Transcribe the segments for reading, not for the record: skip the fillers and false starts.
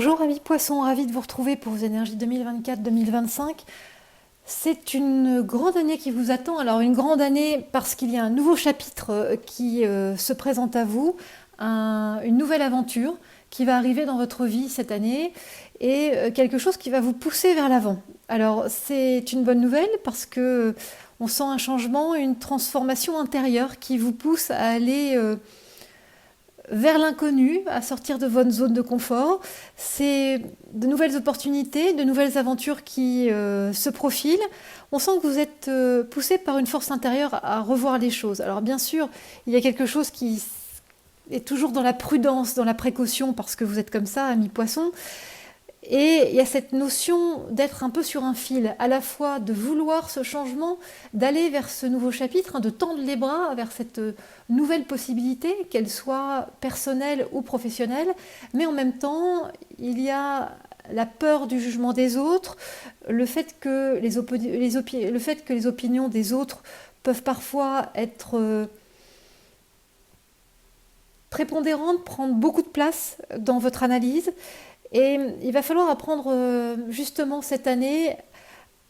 Bonjour amis poissons, ravi de vous retrouver pour vos énergies 2024-2025. C'est une grande année qui vous attend. Alors une grande année parce qu'il y a un nouveau chapitre qui se présente à vous, une nouvelle aventure qui va arriver dans votre vie cette année et quelque chose qui va vous pousser vers l'avant. Alors c'est une bonne nouvelle parce que on sent un changement, une transformation intérieure qui vous pousse à aller vers l'inconnu, à sortir de votre zone de confort. C'est de nouvelles opportunités, de nouvelles aventures qui se profilent. On sent que vous êtes poussé par une force intérieure à revoir les choses. Alors bien sûr, il y a quelque chose qui est toujours dans la prudence, dans la précaution, parce que vous êtes comme ça, ami poisson. Et il y a cette notion d'être un peu sur un fil, à la fois de vouloir ce changement, d'aller vers ce nouveau chapitre, de tendre les bras vers cette nouvelle possibilité, qu'elle soit personnelle ou professionnelle, mais en même temps, il y a la peur du jugement des autres, le fait que les opinions des autres peuvent parfois être prépondérantes, prendre beaucoup de place dans votre analyse. Et il va falloir apprendre justement cette année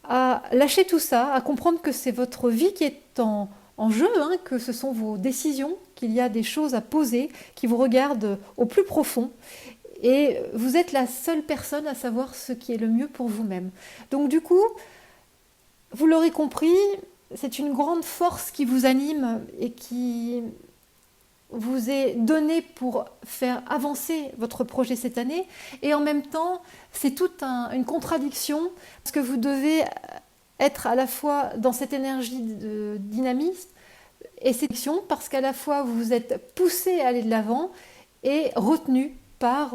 à lâcher tout ça, à comprendre que c'est votre vie qui est en jeu, que ce sont vos décisions, qu'il y a des choses à poser qui vous regardent au plus profond. Et vous êtes la seule personne à savoir ce qui est le mieux pour vous-même. Donc du coup, vous l'aurez compris, c'est une grande force qui vous anime et qui vous est donné pour faire avancer votre projet cette année, et en même temps c'est toute une contradiction parce que vous devez être à la fois dans cette énergie de dynamisme et séduction, parce qu'à la fois vous êtes poussé à aller de l'avant et retenu par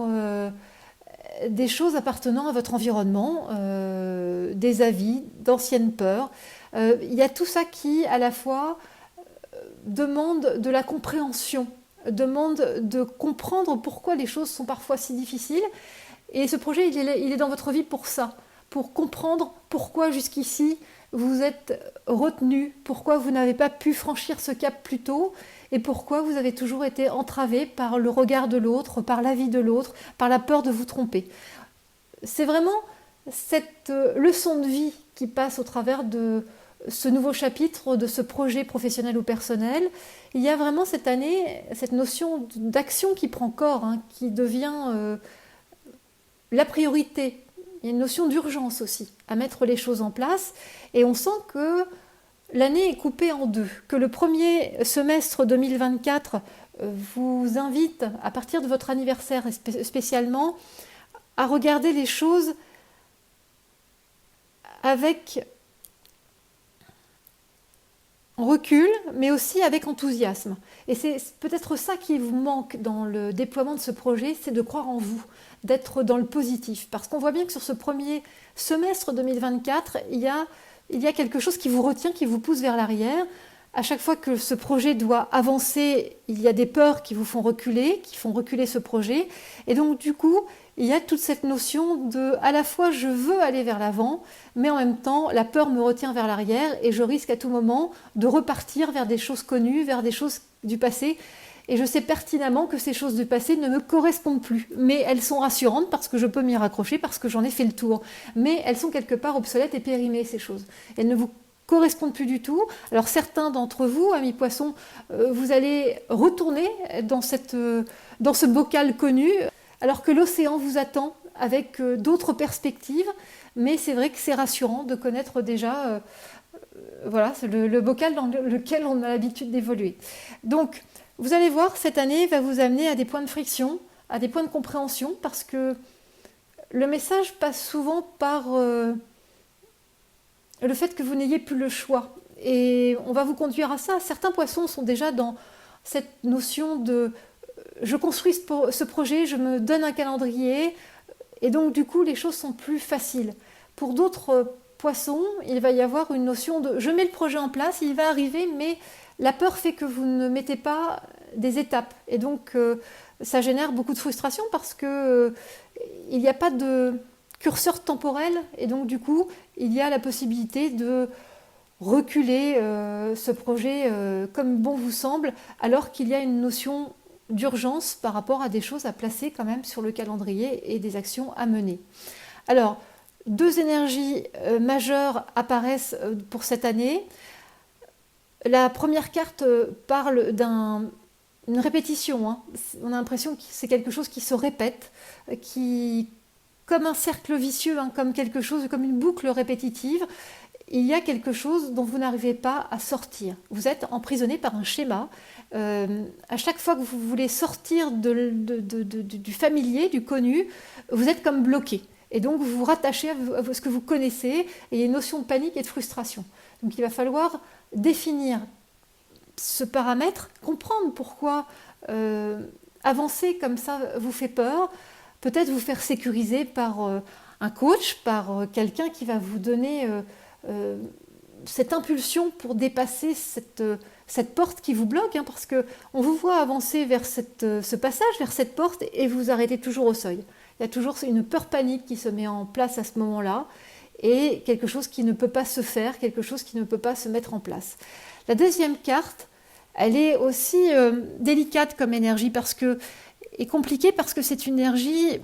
des choses appartenant à votre environnement, des avis, d'anciennes peurs. Il y a tout ça qui à la fois demande de la compréhension, demande de comprendre pourquoi les choses sont parfois si difficiles. Et ce projet, il est dans votre vie pour ça, pour comprendre pourquoi jusqu'ici vous êtes retenu, pourquoi vous n'avez pas pu franchir ce cap plus tôt, et pourquoi vous avez toujours été entravé par le regard de l'autre, par l'avis de l'autre, par la peur de vous tromper. C'est vraiment cette leçon de vie qui passe au travers de ce nouveau chapitre de ce projet professionnel ou personnel. Il y a vraiment cette année cette notion d'action qui prend corps, qui devient la priorité. Il y a une notion d'urgence aussi à mettre les choses en place, et on sent que l'année est coupée en deux, que le premier semestre 2024 vous invite, à partir de votre anniversaire spécialement, à regarder les choses avec recul, mais aussi avec enthousiasme. Et c'est peut-être ça qui vous manque dans le déploiement de ce projet, c'est de croire en vous, d'être dans le positif. Parce qu'on voit bien que sur ce premier semestre 2024, il y a quelque chose qui vous retient, qui vous pousse vers l'arrière. À chaque fois que ce projet doit avancer, il y a des peurs qui vous font reculer, qui font reculer ce projet. Et donc du coup, il y a toute cette notion de, à la fois je veux aller vers l'avant, mais en même temps la peur me retient vers l'arrière et je risque à tout moment de repartir vers des choses connues, vers des choses du passé. Et je sais pertinemment que ces choses du passé ne me correspondent plus. Mais elles sont rassurantes parce que je peux m'y raccrocher, parce que j'en ai fait le tour. Mais elles sont quelque part obsolètes et périmées, ces choses. Elles ne vous correspondent plus du tout. Alors certains d'entre vous, amis poissons, vous allez retourner dans ce bocal connu, alors que l'océan vous attend avec d'autres perspectives. Mais c'est vrai que c'est rassurant de connaître déjà voilà, le bocal dans lequel on a l'habitude d'évoluer. Donc, vous allez voir, cette année va vous amener à des points de friction, à des points de compréhension, parce que le message passe souvent par le fait que vous n'ayez plus le choix. Et on va vous conduire à ça. Certains poissons sont déjà dans cette notion de je construis ce projet, je me donne un calendrier, et donc du coup les choses sont plus faciles. Pour d'autres poissons, il va y avoir une notion de je mets le projet en place, il va arriver, mais la peur fait que vous ne mettez pas des étapes. Et donc ça génère beaucoup de frustration parce que il n'y a pas de curseur temporel, et donc du coup il y a la possibilité de reculer ce projet comme bon vous semble, alors qu'il y a une notion d'urgence par rapport à des choses à placer quand même sur le calendrier et des actions à mener. Alors, deux énergies majeures apparaissent pour cette année. La première carte parle d'une répétition, hein. On a l'impression que c'est quelque chose qui se répète, comme un cercle vicieux, hein, comme quelque chose, comme une boucle répétitive. Il y a quelque chose dont vous n'arrivez pas à sortir. Vous êtes emprisonné par un schéma. À chaque fois que vous voulez sortir du familier, du connu, vous êtes comme bloqué. Et donc vous vous rattachez à ce que vous connaissez, et il y a une notion de panique et de frustration. Donc il va falloir définir ce paramètre, comprendre pourquoi avancer comme ça vous fait peur, peut-être vous faire sécuriser par un coach, par quelqu'un qui va vous donner cette impulsion pour dépasser cette porte qui vous bloque, hein, parce qu'on vous voit avancer vers ce passage, vers cette porte, et vous arrêtez toujours au seuil. Il y a toujours une peur panique qui se met en place à ce moment-là, et quelque chose qui ne peut pas se faire, quelque chose qui ne peut pas se mettre en place. La deuxième carte, elle est aussi délicate comme énergie, et compliquée parce que c'est une énergie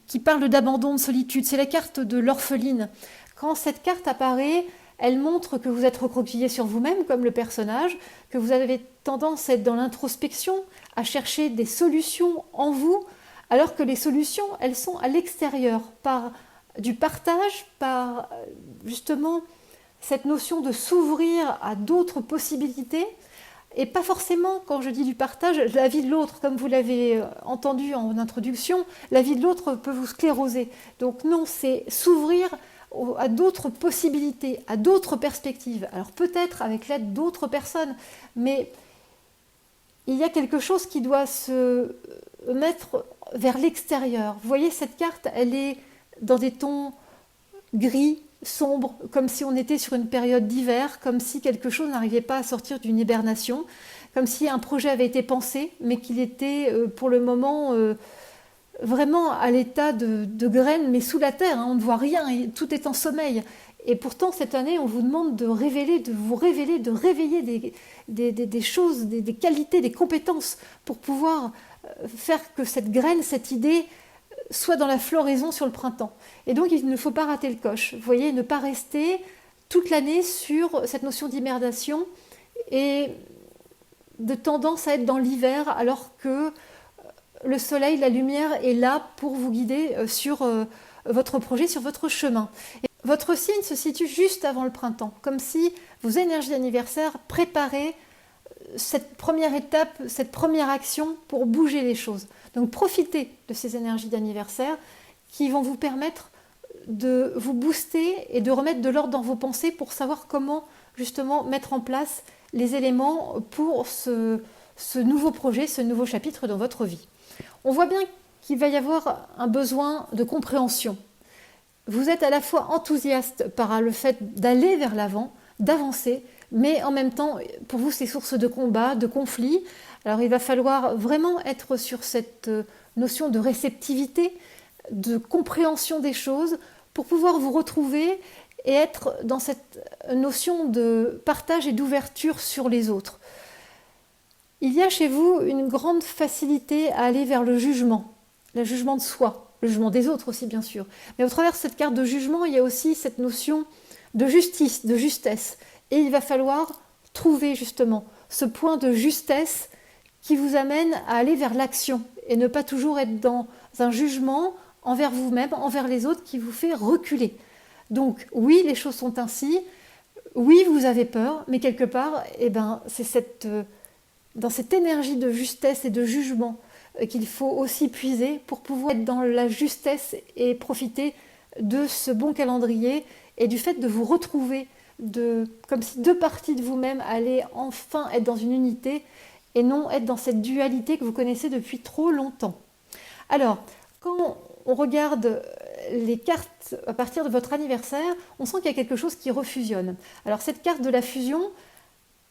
qui parle d'abandon, de solitude. C'est la carte de l'orpheline. Quand cette carte apparaît, elle montre que vous êtes recroquevillé sur vous-même, comme le personnage, que vous avez tendance à être dans l'introspection, à chercher des solutions en vous, alors que les solutions, elles sont à l'extérieur, par du partage, par justement cette notion de s'ouvrir à d'autres possibilités, et pas forcément, quand je dis du partage, la vie de l'autre, comme vous l'avez entendu en introduction, la vie de l'autre peut vous scléroser. Donc non, c'est s'ouvrir à d'autres possibilités, à d'autres perspectives. Alors peut-être avec l'aide d'autres personnes, mais il y a quelque chose qui doit se mettre vers l'extérieur. Vous voyez, cette carte, elle est dans des tons gris, sombres, comme si on était sur une période d'hiver, comme si quelque chose n'arrivait pas à sortir d'une hibernation, comme si un projet avait été pensé, mais qu'il était pour le moment vraiment à l'état de graines, mais sous la terre, hein, on ne voit rien, tout est en sommeil. Et pourtant, cette année, on vous demande de vous révéler, de réveiller des choses, des qualités, des compétences pour pouvoir faire que cette graine, cette idée, soit dans la floraison sur le printemps. Et donc, il ne faut pas rater le coche. Vous voyez, ne pas rester toute l'année sur cette notion d'hibernation et de tendance à être dans l'hiver, alors que le soleil, la lumière est là pour vous guider sur votre projet, sur votre chemin. Et votre signe se situe juste avant le printemps, comme si vos énergies d'anniversaire préparaient cette première étape, cette première action pour bouger les choses. Donc profitez de ces énergies d'anniversaire qui vont vous permettre de vous booster et de remettre de l'ordre dans vos pensées pour savoir comment justement mettre en place les éléments pour ce nouveau projet, ce nouveau chapitre dans votre vie. On voit bien qu'il va y avoir un besoin de compréhension. Vous êtes à la fois enthousiaste par le fait d'aller vers l'avant, d'avancer, mais en même temps, pour vous, c'est source de combat, de conflit. Alors il va falloir vraiment être sur cette notion de réceptivité, de compréhension des choses, pour pouvoir vous retrouver et être dans cette notion de partage et d'ouverture sur les autres. Il y a chez vous une grande facilité à aller vers le jugement de soi, le jugement des autres aussi bien sûr. Mais au travers de cette carte de jugement, il y a aussi cette notion de justice, de justesse. Et il va falloir trouver justement ce point de justesse qui vous amène à aller vers l'action et ne pas toujours être dans un jugement envers vous-même, envers les autres qui vous fait reculer. Donc oui, les choses sont ainsi, oui, vous avez peur, mais quelque part, c'est dans cette énergie de justesse et de jugement qu'il faut aussi puiser pour pouvoir être dans la justesse et profiter de ce bon calendrier et du fait de vous retrouver comme si deux parties de vous-même allaient enfin être dans une unité et non être dans cette dualité que vous connaissez depuis trop longtemps. Alors, quand on regarde les cartes à partir de votre anniversaire, on sent qu'il y a quelque chose qui refusionne. Alors cette carte de la fusion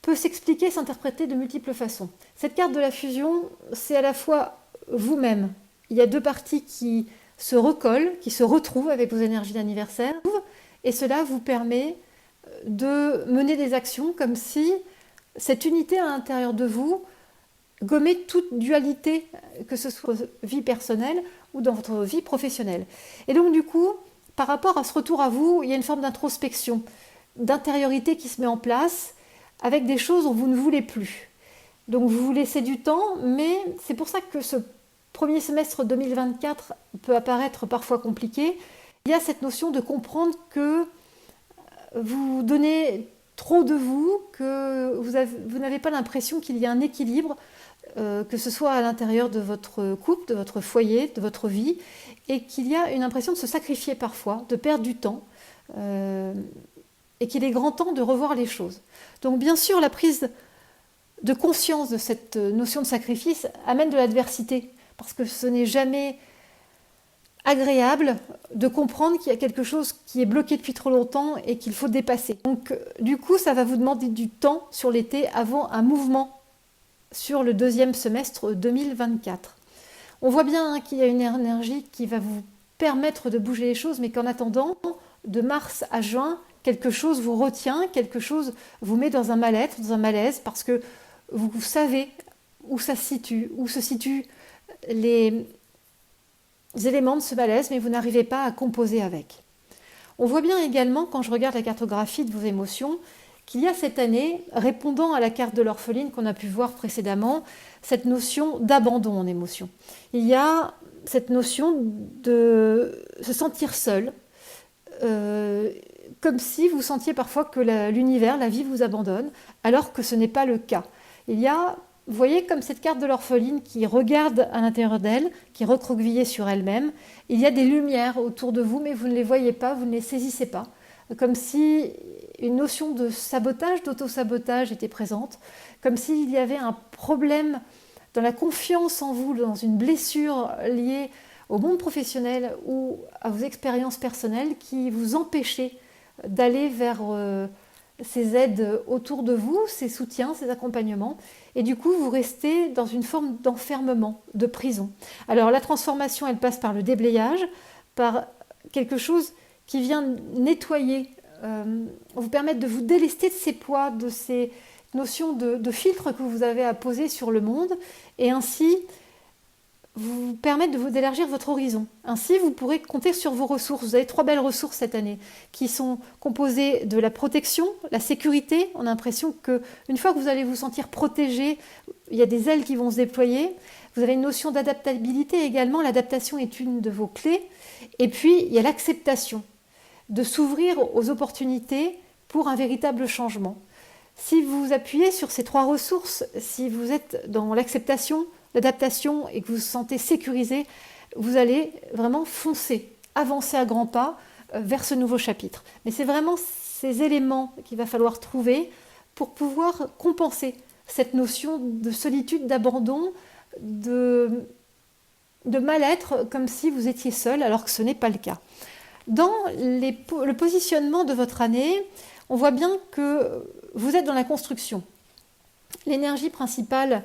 peut s'expliquer, s'interpréter de multiples façons. Cette carte de la fusion, c'est à la fois vous-même. Il y a deux parties qui se recollent, qui se retrouvent avec vos énergies d'anniversaire, et cela vous permet de mener des actions comme si cette unité à l'intérieur de vous gommer toute dualité, que ce soit dans votre vie personnelle ou dans votre vie professionnelle. Et donc du coup, par rapport à ce retour à vous, il y a une forme d'introspection, d'intériorité qui se met en place avec des choses dont vous ne voulez plus. Donc vous vous laissez du temps, mais c'est pour ça que ce premier semestre 2024 peut apparaître parfois compliqué. Il y a cette notion de comprendre que vous donnez trop de vous, que vous n'avez pas l'impression qu'il y a un équilibre, que ce soit à l'intérieur de votre couple, de votre foyer, de votre vie, et qu'il y a une impression de se sacrifier parfois, de perdre du temps, et qu'il est grand temps de revoir les choses. Donc bien sûr, la prise de conscience de cette notion de sacrifice amène de l'adversité, parce que ce n'est jamais agréable de comprendre qu'il y a quelque chose qui est bloqué depuis trop longtemps et qu'il faut dépasser. Donc du coup, ça va vous demander du temps sur l'été avant un mouvement sur le deuxième semestre 2024. On voit bien qu'il y a une énergie qui va vous permettre de bouger les choses, mais qu'en attendant, de mars à juin, quelque chose vous retient, quelque chose vous met dans un mal-être, dans un malaise, parce que vous savez où ça se situe, où se situent les éléments de ce malaise, mais vous n'arrivez pas à composer avec. On voit bien également, quand je regarde la cartographie de vos émotions, qu'il y a cette année, répondant à la carte de l'orpheline qu'on a pu voir précédemment, cette notion d'abandon en émotion. Il y a cette notion de se sentir seul, comme si vous sentiez parfois que l'univers, la vie vous abandonne, alors que ce n'est pas le cas. Il y a, vous voyez, comme cette carte de l'orpheline qui regarde à l'intérieur d'elle, qui est recroquevillée sur elle-même. Il y a des lumières autour de vous, mais vous ne les voyez pas, vous ne les saisissez pas. Comme si une notion de sabotage, d'auto-sabotage était présente, comme s'il y avait un problème dans la confiance en vous, dans une blessure liée au monde professionnel ou à vos expériences personnelles qui vous empêchait d'aller vers ces aides autour de vous, ces soutiens, ces accompagnements. Et du coup, vous restez dans une forme d'enfermement, de prison. Alors la transformation, elle passe par le déblayage, par quelque chose qui vient nettoyer, vous permettre de vous délester de ces poids, de ces notions de filtres que vous avez à poser sur le monde, et ainsi vous permettre d'élargir votre horizon. Ainsi, vous pourrez compter sur vos ressources. Vous avez 3 belles ressources cette année qui sont composées de la protection, la sécurité. On a l'impression qu'une fois que vous allez vous sentir protégé, il y a des ailes qui vont se déployer. Vous avez une notion d'adaptabilité également. L'adaptation est une de vos clés. Et puis, il y a l'acceptation, de s'ouvrir aux opportunités pour un véritable changement. Si vous appuyez sur ces 3 ressources, si vous êtes dans l'acceptation, l'adaptation et que vous vous sentez sécurisé, vous allez vraiment foncer, avancer à grands pas vers ce nouveau chapitre. Mais c'est vraiment ces éléments qu'il va falloir trouver pour pouvoir compenser cette notion de solitude, d'abandon, de mal-être, comme si vous étiez seul, alors que ce n'est pas le cas. Dans le positionnement de votre année, on voit bien que vous êtes dans la construction. L'énergie principale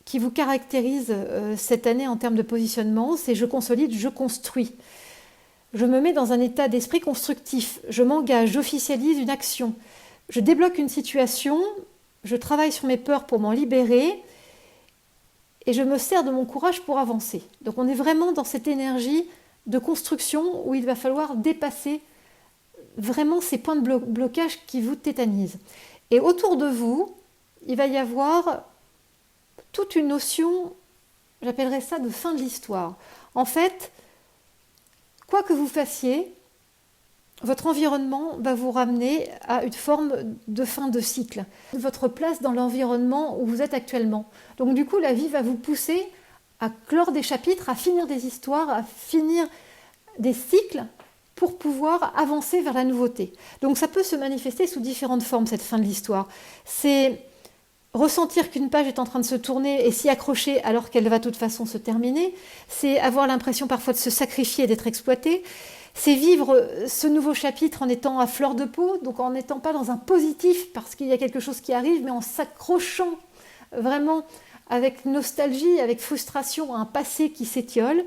qui vous caractérise cette année en termes de positionnement, c'est je consolide, je construis. Je me mets dans un état d'esprit constructif, je m'engage, j'officialise une action, je débloque une situation, je travaille sur mes peurs pour m'en libérer et je me sers de mon courage pour avancer. Donc on est vraiment dans cette énergie de construction où il va falloir dépasser vraiment ces points de blocage qui vous tétanisent. Et autour de vous, il va y avoir toute une notion, j'appellerais ça de fin de l'histoire. En fait, quoi que vous fassiez, votre environnement va vous ramener à une forme de fin de cycle. Votre place dans l'environnement où vous êtes actuellement. Donc du coup, la vie va vous pousser à clore des chapitres, à finir des histoires, à finir des cycles pour pouvoir avancer vers la nouveauté. Donc ça peut se manifester sous différentes formes, cette fin de l'histoire. C'est ressentir qu'une page est en train de se tourner et s'y accrocher alors qu'elle va de toute façon se terminer. C'est avoir l'impression parfois de se sacrifier et d'être exploité. C'est vivre ce nouveau chapitre en étant à fleur de peau, donc en n'étant pas dans un positif parce qu'il y a quelque chose qui arrive, mais en s'accrochant vraiment avec nostalgie, avec frustration à un passé qui s'étiole.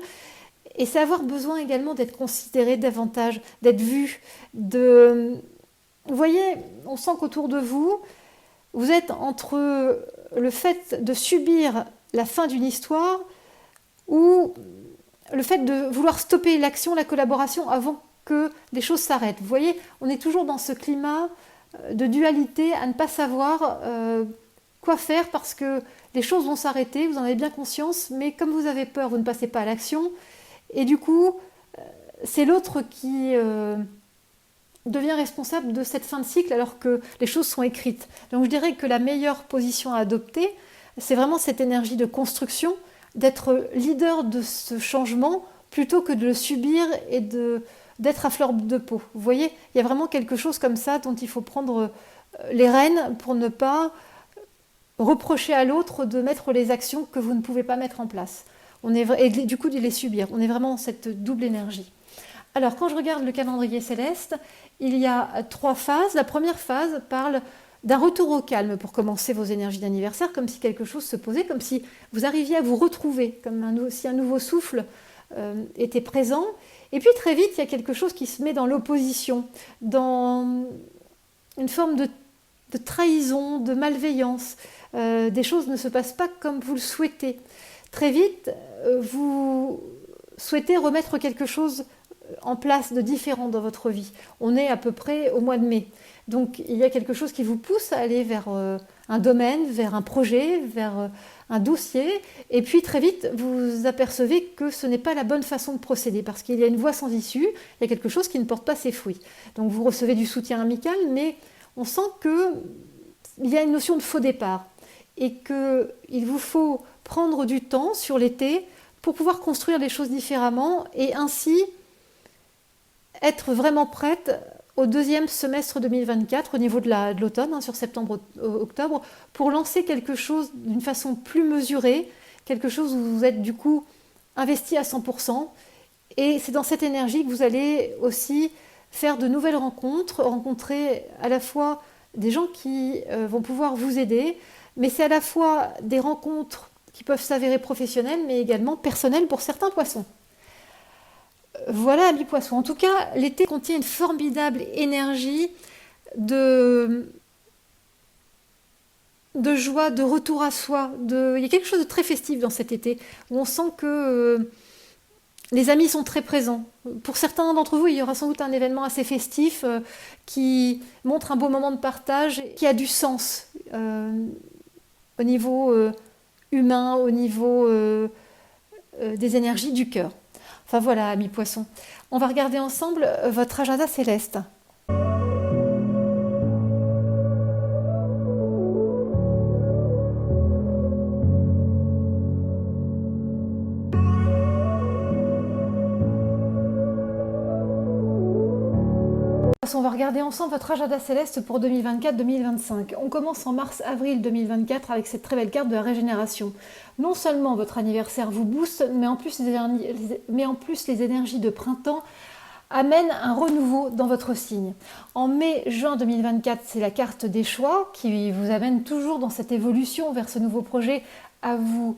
Et c'est avoir besoin également d'être considéré davantage, d'être vu. Vous voyez, on sent qu'autour de vous, vous êtes entre le fait de subir la fin d'une histoire ou le fait de vouloir stopper l'action, la collaboration avant que les choses s'arrêtent. Vous voyez, on est toujours dans ce climat de dualité à ne pas savoir quoi faire parce que les choses vont s'arrêter, vous en avez bien conscience, mais comme vous avez peur, vous ne passez pas à l'action. Et du coup, c'est l'autre qui devient responsable de cette fin de cycle alors que les choses sont écrites. Donc je dirais que la meilleure position à adopter, c'est vraiment cette énergie de construction, d'être leader de ce changement plutôt que de le subir et d'être à fleur de peau. Vous voyez, il y a vraiment quelque chose comme ça dont il faut prendre les rênes pour ne pas reprocher à l'autre de mettre les actions que vous ne pouvez pas mettre en place. Et du coup de les subir. On est vraiment dans cette double énergie. Alors quand je regarde le calendrier céleste, il y a 3 phases. La première phase parle d'un retour au calme pour commencer vos énergies d'anniversaire, comme si quelque chose se posait, comme si vous arriviez à vous retrouver, comme si un nouveau souffle était présent. Et puis très vite, il y a quelque chose qui se met dans l'opposition, dans une forme de trahison, de malveillance. Des choses ne se passent pas comme vous le souhaitez. Très vite, vous souhaitez remettre quelque chose en place de différent dans votre vie. On est à peu près au mois de mai. Donc il y a quelque chose qui vous pousse à aller vers un domaine, vers un projet, vers un dossier. Et puis très vite, vous apercevez que ce n'est pas la bonne façon de procéder parce qu'il y a une voie sans issue, il y a quelque chose qui ne porte pas ses fruits. Donc vous recevez du soutien amical, mais on sent qu'il y a une notion de faux départ et qu'il vous faut prendre du temps sur l'été pour pouvoir construire les choses différemment et ainsi être vraiment prête au deuxième semestre 2024 au niveau de l'automne, sur septembre-octobre, pour lancer quelque chose d'une façon plus mesurée, quelque chose où vous êtes du coup investi à 100%. Et c'est dans cette énergie que vous allez aussi faire de nouvelles rencontres, rencontrer à la fois des gens qui vont pouvoir vous aider, mais c'est à la fois des rencontres qui peuvent s'avérer professionnelles, mais également personnelles pour certains poissons. Voilà, amis poissons. En tout cas, l'été contient une formidable énergie de joie, de retour à soi. Il y a quelque chose de très festif dans cet été, où on sent que les amis sont très présents. Pour certains d'entre vous, il y aura sans doute un événement assez festif qui montre un beau moment de partage, qui a du sens au niveau humain, au niveau des énergies du cœur. Enfin voilà, amis poissons. On va regarder ensemble votre agenda céleste. On va regarder ensemble votre agenda céleste pour 2024-2025. On commence en mars-avril 2024 avec cette très belle carte de la régénération. Non seulement votre anniversaire vous booste, mais en plus les énergies de printemps amènent un renouveau dans votre signe. En mai-juin 2024, c'est la carte des choix qui vous amène toujours dans cette évolution vers ce nouveau projet à vous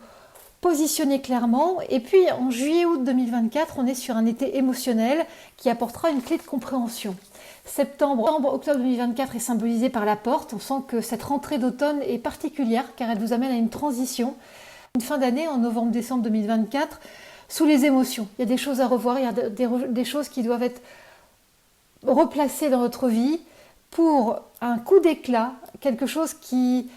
positionner clairement. Et puis en juillet-août 2024, on est sur un été émotionnel qui apportera une clé de compréhension. Septembre-octobre 2024 est symbolisé par la porte. On sent que cette rentrée d'automne est particulière car elle vous amène à une transition. Une fin d'année en novembre-décembre 2024 sous les émotions. Il y a des choses à revoir, il y a des choses qui doivent être replacées dans votre vie pour un coup d'éclat, quelque chose qui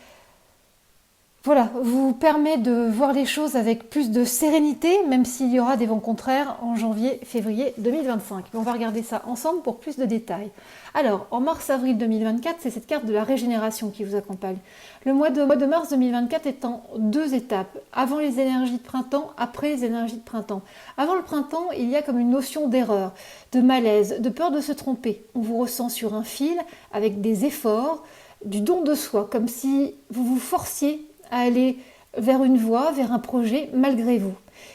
vous permet de voir les choses avec plus de sérénité, même s'il y aura des vents contraires en janvier-février 2025. Mais on va regarder ça ensemble pour plus de détails. Alors, en mars-avril 2024, c'est cette carte de la régénération qui vous accompagne. Le mois de mars 2024 est en 2 étapes. Avant les énergies de printemps, après les énergies de printemps. Avant le printemps, il y a comme une notion d'erreur, de malaise, de peur de se tromper. On vous ressent sur un fil avec des efforts, du don de soi, comme si vous vous forciez à aller vers une voie, vers un projet, malgré vous.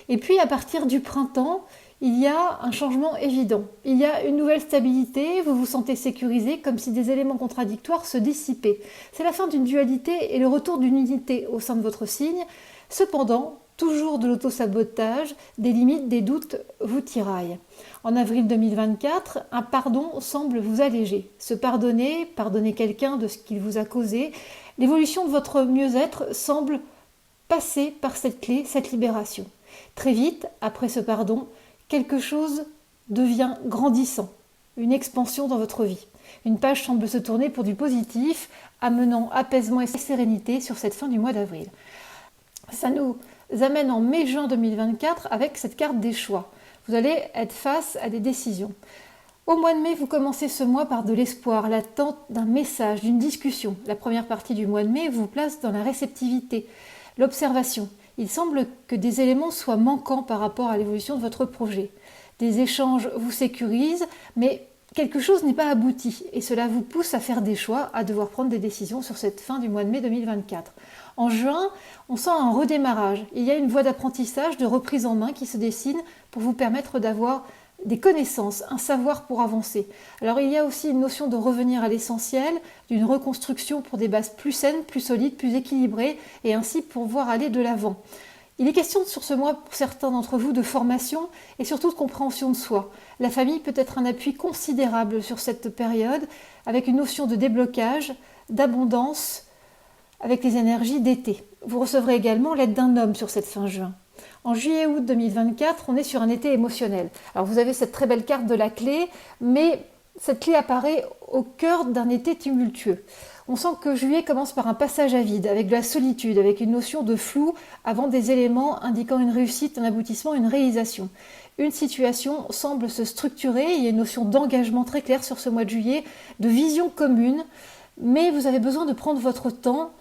Et puis, à partir du printemps, il y a un changement évident. Il y a une nouvelle stabilité, vous vous sentez sécurisé, comme si des éléments contradictoires se dissipaient. C'est la fin d'une dualité et le retour d'une unité au sein de votre signe. Cependant, toujours de l'auto-sabotage, des limites, des doutes vous tiraillent. En avril 2024, un pardon semble vous alléger. Se pardonner, pardonner quelqu'un de ce qu'il vous a causé, L'évolution de votre mieux-être semble passer par cette clé, cette libération. Très vite, après ce pardon, quelque chose devient grandissant, une expansion dans votre vie. Une page semble se tourner pour du positif, amenant apaisement et sérénité sur cette fin du mois d'avril. Ça nous amène en mai-juin 2024 avec cette carte des choix. Vous allez être face à des décisions. Au mois de mai, vous commencez ce mois par de l'espoir, l'attente d'un message, d'une discussion. La première partie du mois de mai vous place dans la réceptivité, l'observation. Il semble que des éléments soient manquants par rapport à l'évolution de votre projet. Des échanges vous sécurisent, mais quelque chose n'est pas abouti et cela vous pousse à faire des choix, à devoir prendre des décisions sur cette fin du mois de mai 2024. En juin, on sent un redémarrage. Il y a une voie d'apprentissage, de reprise en main qui se dessine pour vous permettre d'avoir des connaissances, un savoir pour avancer. Alors il y a aussi une notion de revenir à l'essentiel, d'une reconstruction pour des bases plus saines, plus solides, plus équilibrées et ainsi pouvoir aller de l'avant. Il est question sur ce mois pour certains d'entre vous de formation et surtout de compréhension de soi. La famille peut être un appui considérable sur cette période avec une notion de déblocage, d'abondance avec les énergies d'été. Vous recevrez également l'aide d'un homme sur cette fin juin. En juillet-août 2024, on est sur un été émotionnel. Alors vous avez cette très belle carte de la clé, mais cette clé apparaît au cœur d'un été tumultueux. On sent que juillet commence par un passage à vide, avec de la solitude, avec une notion de flou, avant des éléments indiquant une réussite, un aboutissement, une réalisation. Une situation semble se structurer, il y a une notion d'engagement très claire sur ce mois de juillet, de vision commune, mais vous avez besoin de prendre votre temps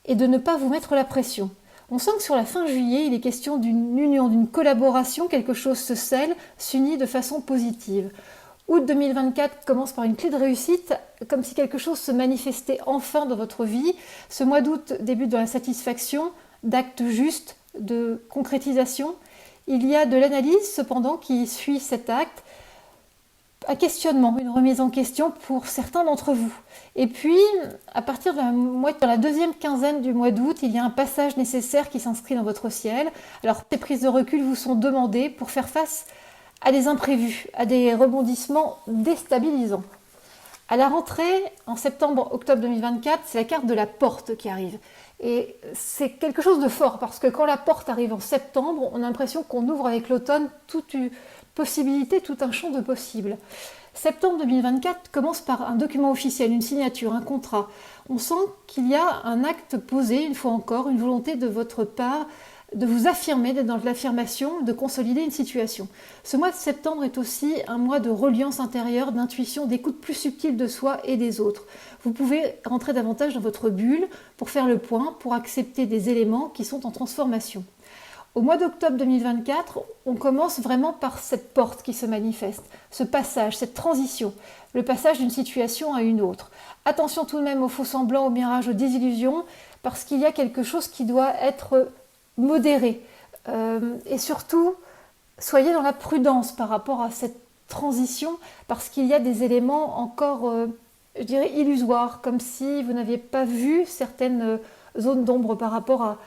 et de ne pas vous mettre la pression. On sent que sur la fin juillet, il est question d'une union, d'une collaboration, quelque chose se scelle, s'unit de façon positive. Août 2024 commence par une clé de réussite, comme si quelque chose se manifestait enfin dans votre vie. Ce mois d'août débute dans la satisfaction, d'actes justes, de concrétisation. Il y a de l'analyse cependant qui suit cet acte, un questionnement, une remise en question pour certains d'entre vous. Et puis, à partir de la deuxième quinzaine du mois d'août, il y a un passage nécessaire qui s'inscrit dans votre ciel. Alors, ces prises de recul vous sont demandées pour faire face à des imprévus, à des rebondissements déstabilisants. À la rentrée, en septembre-octobre 2024, c'est la carte de la porte qui arrive. Et c'est quelque chose de fort, parce que quand la porte arrive en septembre, on a l'impression qu'on ouvre avec l'automne toute une possibilité, tout un champ de possibles. Septembre 2024 commence par un document officiel, une signature, un contrat. On sent qu'il y a un acte posé, une fois encore, une volonté de votre part de vous affirmer, d'être dans l'affirmation, de consolider une situation. Ce mois de septembre est aussi un mois de reliance intérieure, d'intuition, d'écoute plus subtile de soi et des autres. Vous pouvez rentrer davantage dans votre bulle pour faire le point, pour accepter des éléments qui sont en transformation. Au mois d'octobre 2024, on commence vraiment par cette porte qui se manifeste, ce passage, cette transition, le passage d'une situation à une autre. Attention tout de même aux faux semblants, aux mirages, aux désillusions, parce qu'il y a quelque chose qui doit être modéré. Et surtout, soyez dans la prudence par rapport à cette transition, parce qu'il y a des éléments encore, je dirais, illusoires, comme si vous n'aviez pas vu certaines zones d'ombre par rapport à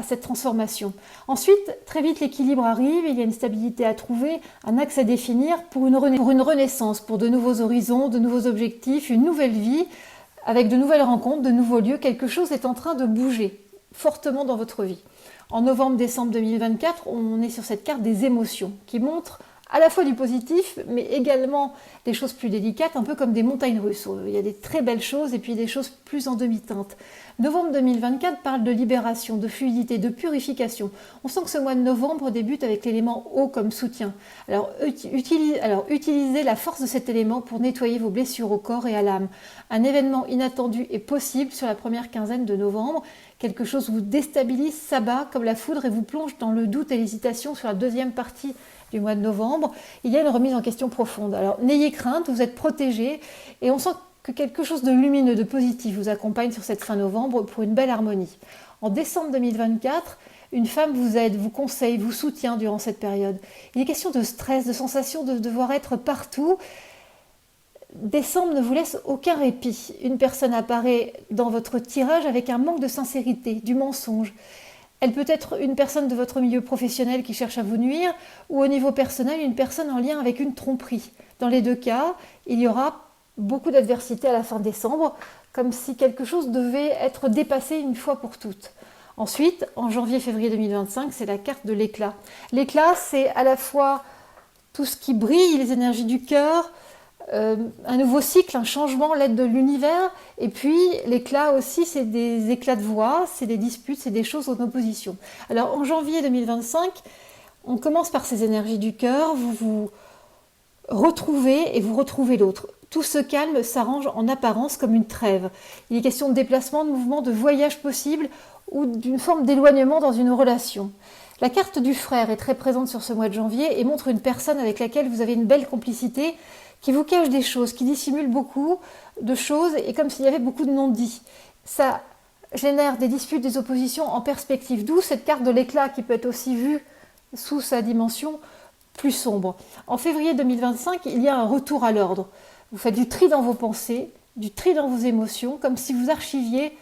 cette transformation. Ensuite, très vite, l'équilibre arrive, il y a une stabilité à trouver, un axe à définir pour une renaissance, pour de nouveaux horizons, de nouveaux objectifs, une nouvelle vie, avec de nouvelles rencontres, de nouveaux lieux. Quelque chose est en train de bouger fortement dans votre vie. En novembre-décembre 2024, on est sur cette carte des émotions qui montre à la fois du positif, mais également des choses plus délicates, un peu comme des montagnes russes. Il y a des très belles choses et puis des choses plus en demi-teinte. Novembre 2024 parle de libération, de fluidité, de purification. On sent que ce mois de novembre débute avec l'élément eau comme soutien. Alors utilisez la force de cet élément pour nettoyer vos blessures au corps et à l'âme. Un événement inattendu est possible sur la première quinzaine de novembre. Quelque chose vous déstabilise, s'abat comme la foudre et vous plonge dans le doute et l'hésitation sur la deuxième partie du mois de novembre. Il y a une remise en question profonde. Alors n'ayez crainte, vous êtes protégés et on sent que quelque chose de lumineux, de positif vous accompagne sur cette fin novembre pour une belle harmonie. En décembre 2024, une femme vous aide, vous conseille, vous soutient durant cette période. Il est question de stress, de sensation de devoir être partout. Décembre ne vous laisse aucun répit. Une personne apparaît dans votre tirage avec un manque de sincérité, du mensonge. Elle peut être une personne de votre milieu professionnel qui cherche à vous nuire ou au niveau personnel, une personne en lien avec une tromperie. Dans les deux cas, il y aura beaucoup d'adversité à la fin décembre, comme si quelque chose devait être dépassé une fois pour toutes. Ensuite, en janvier-février 2025, c'est la carte de l'éclat. L'éclat, c'est à la fois tout ce qui brille, les énergies du cœur, un nouveau cycle, un changement, l'aide de l'univers. Et puis l'éclat aussi, c'est des éclats de voix, c'est des disputes, c'est des choses en opposition. Alors en janvier 2025, on commence par ces énergies du cœur, vous vous retrouvez et vous retrouvez l'autre. Tout se calme, s'arrange en apparence comme une trêve. Il est question de déplacement, de mouvement, de voyage possible ou d'une forme d'éloignement dans une relation. La carte du frère est très présente sur ce mois de janvier et montre une personne avec laquelle vous avez une belle complicité, qui vous cache des choses, qui dissimule beaucoup de choses et comme s'il y avait beaucoup de non-dits. Ça génère des disputes, des oppositions en perspective, d'où cette carte de l'éclat qui peut être aussi vue sous sa dimension plus sombre. En février 2025, il y a un retour à l'ordre. Vous faites du tri dans vos pensées, du tri dans vos émotions, comme si vous archiviez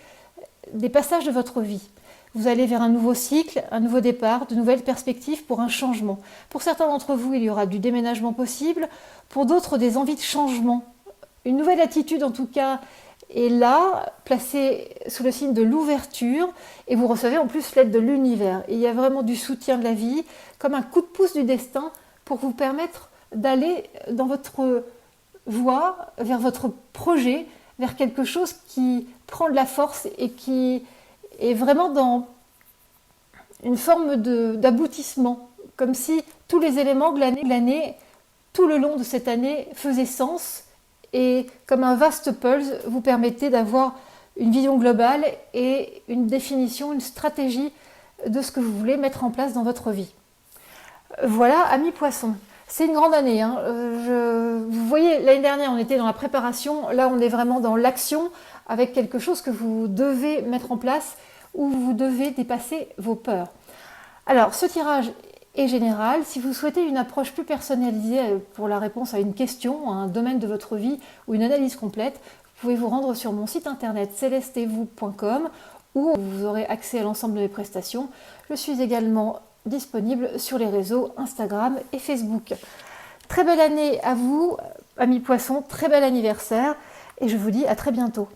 des passages de votre vie. Vous allez vers un nouveau cycle, un nouveau départ, de nouvelles perspectives pour un changement. Pour certains d'entre vous, il y aura du déménagement possible, pour d'autres, des envies de changement. Une nouvelle attitude, en tout cas, est là, placée sous le signe de l'ouverture, et vous recevez en plus l'aide de l'univers. Et il y a vraiment du soutien de la vie, comme un coup de pouce du destin, pour vous permettre d'aller dans votre voie, vers votre projet, vers quelque chose qui prend de la force et qui est vraiment dans une forme d'aboutissement, comme si tous les éléments glanés tout le long de cette année faisaient sens et comme un vaste pulse vous permettait d'avoir une vision globale et une définition, une stratégie de ce que vous voulez mettre en place dans votre vie. Voilà, amis poissons. C'est une grande année. Vous voyez, l'année dernière, on était dans la préparation. Là, on est vraiment dans l'action avec quelque chose que vous devez mettre en place où vous devez dépasser vos peurs. Alors, ce tirage est général. Si vous souhaitez une approche plus personnalisée pour la réponse à une question, à un domaine de votre vie ou une analyse complète, vous pouvez vous rendre sur mon site internet celestevous.com où vous aurez accès à l'ensemble de mes prestations. Je suis également disponible sur les réseaux Instagram et Facebook. Très belle année à vous, amis poissons, très bel anniversaire et je vous dis à très bientôt.